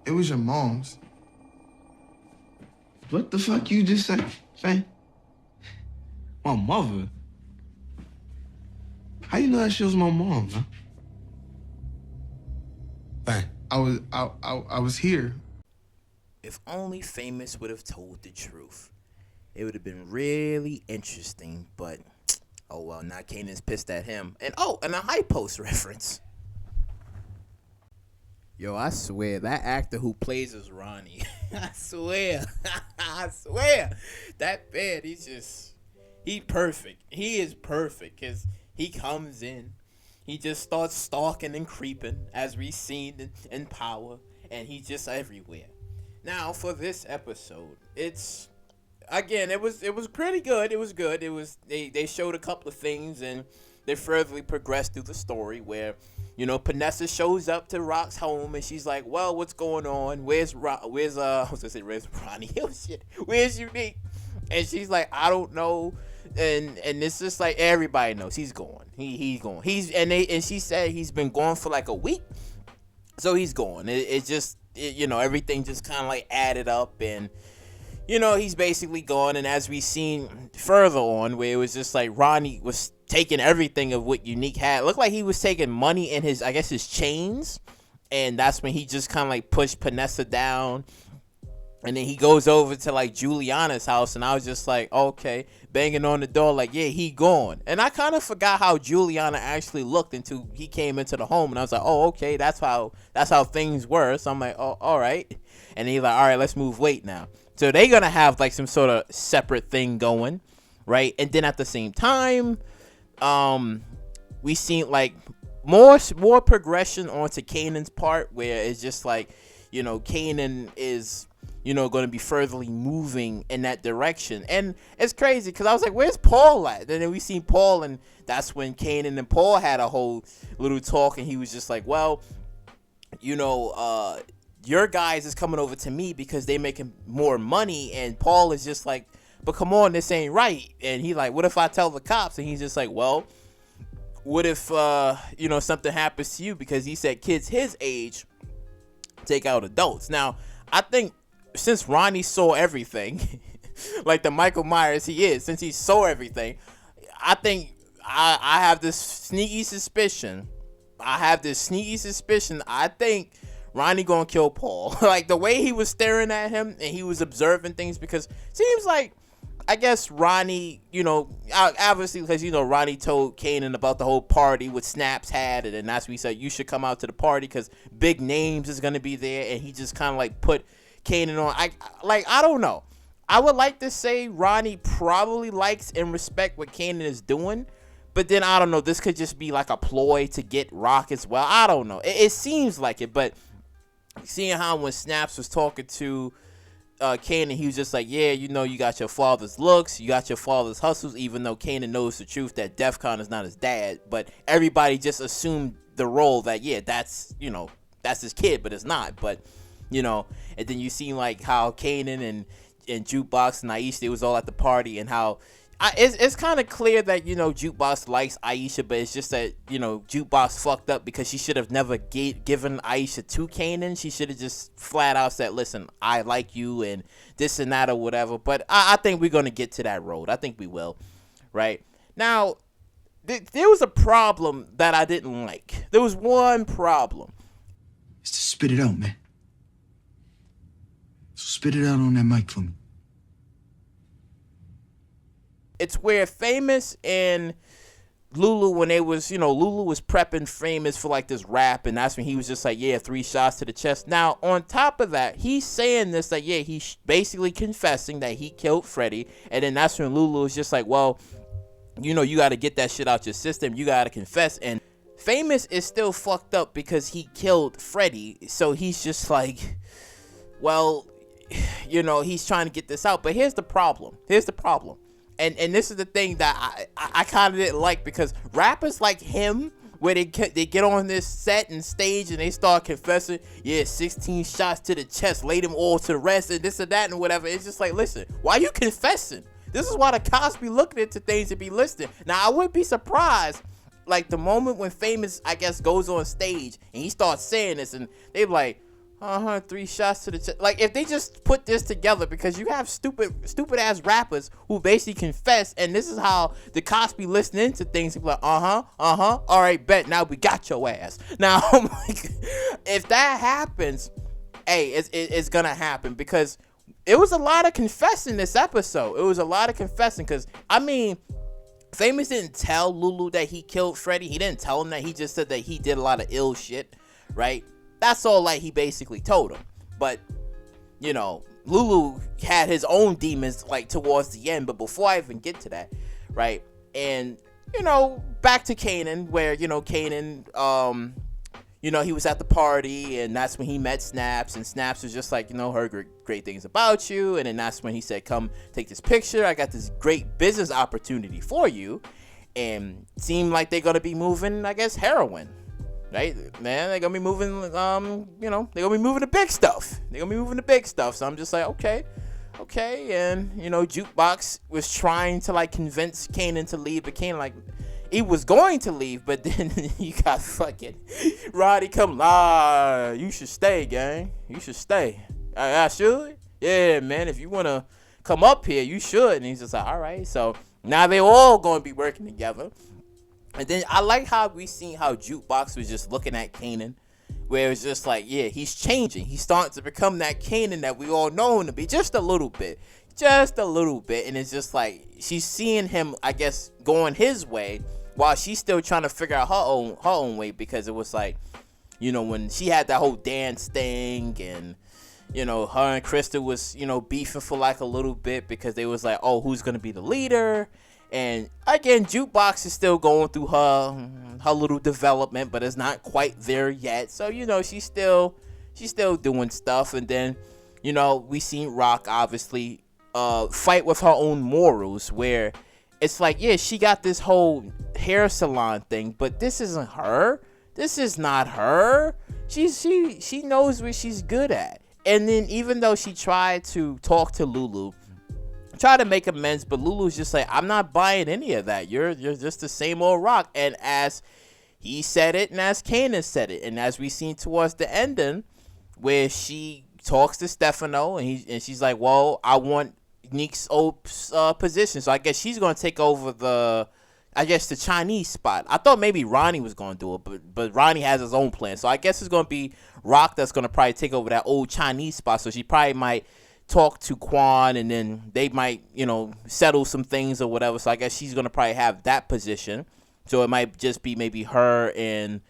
It was your mom's. What the fuck you just said, Fang? My mother? How you know that she was my mom, man? Fang. I was here. If only Famous would have told the truth. It would have been really interesting, but oh well, now Kanan's pissed at him. And and a high post reference. Yo, I swear, that actor who plays as Ronnie, I swear, that man, he perfect. He is perfect, because he comes in, he just starts stalking and creeping, as we've seen in Power, and he's just everywhere. Now, for this episode, it was pretty good. It was good. They showed a couple of things, and they further progressed through the story where, Panessa shows up to Rock's home and she's like, "Well, what's going on? Where's Ronnie? Oh shit. Where's Unique?" And she's like, "I don't know." And it's just like everybody knows he's gone. He's gone. And she said he's been gone for like a week. So he's gone. Everything just kind of like added up, and he's basically gone. And as we seen further on, where it was just like Ronnie was taking everything of what Unique had. It looked like he was taking money in his chains, and that's when he just kind of like pushed Panessa down. And then he goes over to like Juliana's house, and I was just like, okay, banging on the door like, yeah, he gone. And I kind of forgot how Juliana actually looked until he came into the home, and I was like, oh, okay, that's how things were. So I'm like, oh, all right. And he's like, all right, let's move weight now. So they're gonna have like some sort of separate thing going, right? And then at the same time, we seen like more progression onto Kanan's part, where it's just like, Kanan is going to be furtherly moving in that direction. And it's crazy because I was like, where's Paul at? And then we seen Paul, and that's when Kanan and Paul had a whole little talk, and he was just like, well, your guys is coming over to me because they making more money. And Paul is just like, but come on, this ain't right. And he like, what if I tell the cops? And he's just like, well, what if something happens to you? Because he said kids his age take out adults. Now I think since Ronnie saw everything, like the Michael Myers he is, since he saw everything, I think I have this sneaky suspicion. I think Ronnie gonna kill Paul. Like the way he was staring at him and he was observing things, because seems like, I guess Ronnie, obviously because, Ronnie told Kanan about the whole party with Snaps had it, and that's when he said, you should come out to the party because big names is going to be there, and he just kind of like put Kanan on. I don't know. I would like to say Ronnie probably likes and respect what Kanan is doing, but then I don't know, this could just be like a ploy to get Rock as well. I don't know. It seems like it, but seeing how when Snaps was talking to Kanan, he was just like, yeah, you got your father's looks, you got your father's hustles, even though Kanan knows the truth that DEFCON is not his dad, but everybody just assumed the role that, yeah, that's his kid, but it's not. But and then you see like how Kanan and Jukebox and Aisha, they was all at the party, and how it's kind of clear that Jukebox likes Aisha, but it's just that Jukebox fucked up because she should have never given Aisha to Kanan. She should have just flat out said, listen, I like you and this and that or whatever. But I think we're gonna get to that road. I think we will. Right now, there was a problem that I didn't like. There was one problem. It's to spit it out, man. So spit it out on that mic for me. It's where Famous and Lulu, when they was, Lulu was prepping Famous for like this rap, and that's when he was just like, yeah, 3 shots to the chest. Now, on top of that, he's saying this, that, yeah, he's basically confessing that he killed Freddy, and then that's when Lulu was just like, well, you got to get that shit out your system, you got to confess. And Famous is still fucked up because he killed Freddy, so he's just like, well, he's trying to get this out. But here's the problem. And this is the thing that I kind of didn't like, because rappers like him, where they get on this set and stage and they start confessing, yeah, 16 shots to the chest, laid them all to rest, and this and that and whatever. It's just like, listen, why you confessing? This is why the cops be looking into things and be listening. Now, I wouldn't be surprised, like the moment when Famous, I guess, goes on stage and he starts saying this, and they're like, 3 shots to the chest. Like, if they just put this together, because you have stupid ass rappers who basically confess, and this is how the cops be listening to things. People like, all right, bet, now we got your ass. Now, I'm like, if that happens, hey, it's gonna happen, because it was a lot of confessing this episode. It was a lot of confessing, because, I mean, Famous didn't tell Lulu that he killed Freddy. He didn't tell him that. He just said that he did a lot of ill shit, right? That's all, like, he basically told him. But, you know, Lulu had his own demons, like, towards the end. But before I even get to that, right? And, you know, back to Kanan, where, you know, Kanan, you know, he was at the party, and that's when he met Snaps, and Snaps was just like, you know, heard great things about you, and then that's when he said, come take this picture, I got this great business opportunity for you, and it seemed like they're gonna be moving, I guess, heroin, right, man, they're gonna be moving, you know, they're gonna be moving the big stuff, so I'm just like, okay, and, you know, Jukebox was trying to, like, convince Kanan to leave, but Kanan, like, he was going to leave, but then you got fucking Ronnie come, you should stay, gang. You should stay. I should? Yeah, man, if you want to come up here, you should. And he's just like, all right. So now they're all going to be working together. And then I like how we seen how Jukebox was just looking at Kanan, where it was just like, yeah, he's changing. He's starting to become that Kanan that we all know him to be, just a little bit. And it's just like, she's seeing him, I guess, going his way, while she's still trying to figure out her own way, because it was like, you know, when she had that whole dance thing, and, you know, her and Krista was, you know, beefing for like a little bit, because they was like, oh, who's gonna be the leader? And again, Jukebox is still going through her little development, but it's not quite there yet. So, you know, she's still doing stuff. And then, you know, we seen Rock obviously fight with her own morals, where it's like, yeah, she got this whole hair salon thing, but this isn't her. This is not her. She knows what she's good at. And then even though she tried to talk to Lulu, try to make amends, but Lulu's just like, I'm not buying any of that. You're just the same old Rock. And as he said it, and as Kanan said it, and as we seen towards the ending, where she talks to Stefano, and she's like, well, I want Neek's old position, so I guess she's gonna take over the Chinese spot. I thought maybe Ronnie was gonna do it, but Ronnie has his own plan, so I guess it's gonna be Rock that's gonna probably take over that old Chinese spot. So she probably might talk to Quan, and then they might, you know, settle some things or whatever. So I guess she's gonna probably have that position. So it might just be maybe her and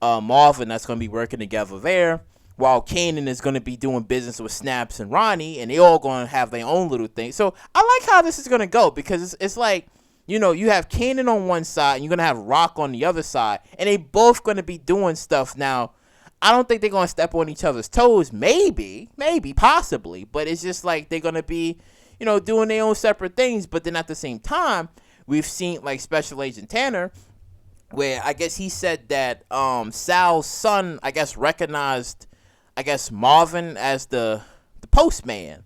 Marvin that's gonna be working together there, while Kanan is going to be doing business with Snaps and Ronnie, and they all going to have their own little thing. So I like how this is going to go, because it's like, you know, you have Kanan on one side, and you're going to have Rock on the other side, and they both going to be doing stuff. Now, I don't think they're going to step on each other's toes. Maybe, possibly, but it's just like they're going to be, you know, doing their own separate things. But then at the same time, we've seen, like, Special Agent Tanner, where I guess he said that Sal's son, I guess, recognized, I guess, Marvin as the postman.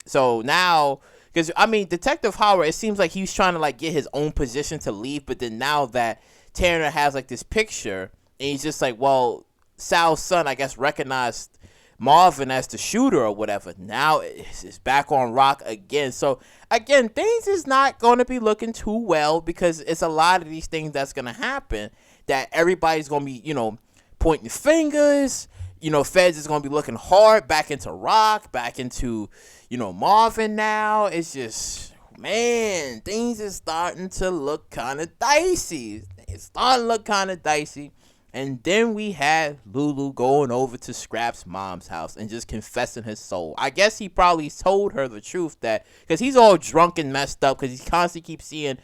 So now, because, I mean, Detective Howard, it seems like he's trying to, like, get his own position to leave, but then now that Tanner has, like, this picture, and he's just like, well, Sal's son, I guess, recognized Marvin as the shooter or whatever. Now it's back on Rock again. So, again, things is not going to be looking too well, because it's a lot of these things that's going to happen that everybody's going to be, you know, pointing fingers. You know, Feds is going to be looking hard back into Rock, back into, you know, Marvin now. It's just, man, things is starting to look kind of dicey. It's starting to look kind of dicey. And then we had Lulu going over to Scrap's mom's house and just confessing his soul. I guess he probably told her the truth, that, because he's all drunk and messed up, because he constantly keeps seeing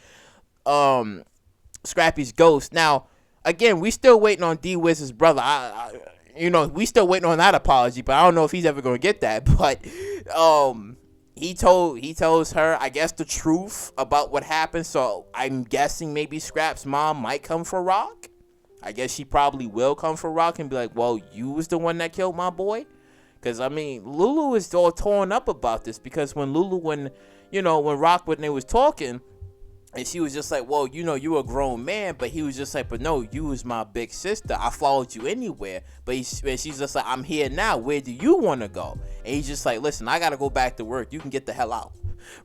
Scrappy's ghost. Now, again, we still waiting on D-Wiz's brother. You know, we still waiting on that apology, but I don't know if he's ever going to get that. But he tells her, I guess, the truth about what happened. So I'm guessing maybe Scrap's mom might come for Rock. I guess she probably will come for Rock and be like, well, you was the one that killed my boy. Because, I mean, Lulu is all torn up about this, because when Rock, when they was talking, And she was just like, well, you a grown man. But he was just like, but no, you was my big sister. I followed you anywhere. But and she's just like, I'm here now. Where do you want to go? And he's just like, listen, I got to go back to work. You can get the hell out.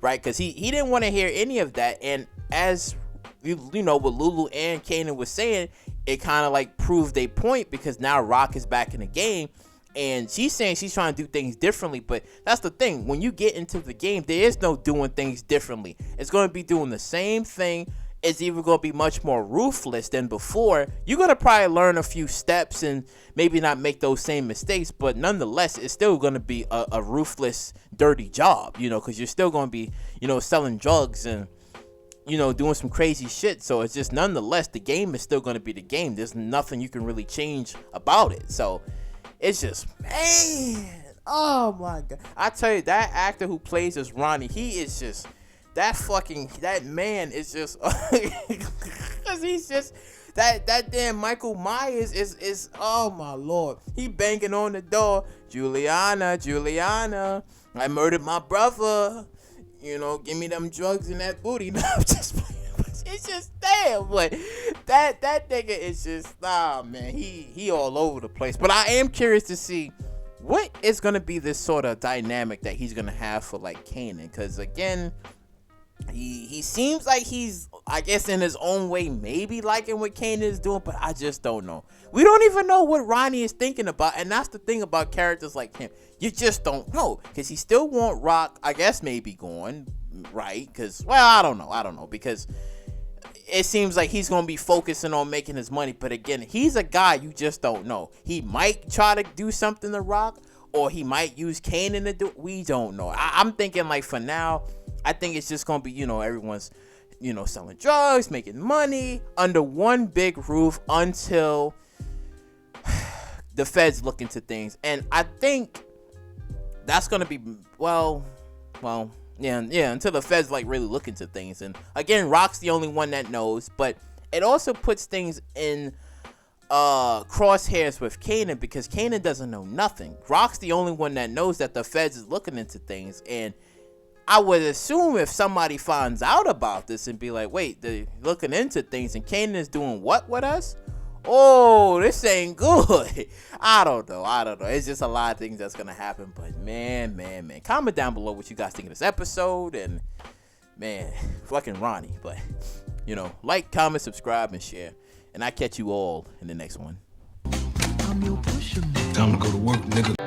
Right? Because he didn't want to hear any of that. And as, what Lulu and Kanan was saying, it kind of like proved a point, because now Rock is back in the game. And she's saying she's trying to do things differently, but that's the thing. When you get into the game, there is no doing things differently. It's going to be doing the same thing. It's even going to be much more ruthless than before. You're going to probably learn a few steps and maybe not make those same mistakes, but nonetheless, it's still going to be a ruthless, dirty job, because you're still going to be, selling drugs and, doing some crazy shit. So it's just, nonetheless, the game is still going to be the game. There's nothing you can really change about it. So it's just, man, oh my God. I tell you, that actor who plays as Ronnie, he is just, that man is just, because he's just, that damn Michael Myers is, oh my Lord. He banging on the door, Juliana, I murdered my brother. Give me them drugs and that booty. No, I'm just playing. It's just damn, but that nigga is just, man, he all over the place. But I am curious to see what is gonna be this sort of dynamic that he's gonna have for like Kanan, because again, he seems like he's, I guess in his own way, maybe liking what Kanan is doing, but I just don't know. We don't even know what Ronnie is thinking about, and that's the thing about characters like him. You just don't know, because he still want Rock, I guess, maybe going, right? Because, well, I don't know, because it seems like he's going to be focusing on making his money. But again, he's a guy you just don't know. He might try to do something to Rock, or he might use Kanan to do it. We don't know. I'm thinking, like, for now, I think it's just going to be, everyone's, selling drugs, making money under one big roof until the feds look into things. And I think that's going to be, yeah, until the feds like really look into things. And again, Rock's the only one that knows, but it also puts things in crosshairs with Kanan, because Kanan doesn't know nothing. Rock's the only one that knows that the feds is looking into things. And I would assume if somebody finds out about this and be like, wait, they're looking into things and Kanan is doing what with us? Oh, this ain't good. I don't know. It's just a lot of things that's going to happen. But man. Comment down below what you guys think of this episode. And man, fucking Ronnie. But, like, comment, subscribe, and share. And I catch you all in the next one. Time to go to work, nigga.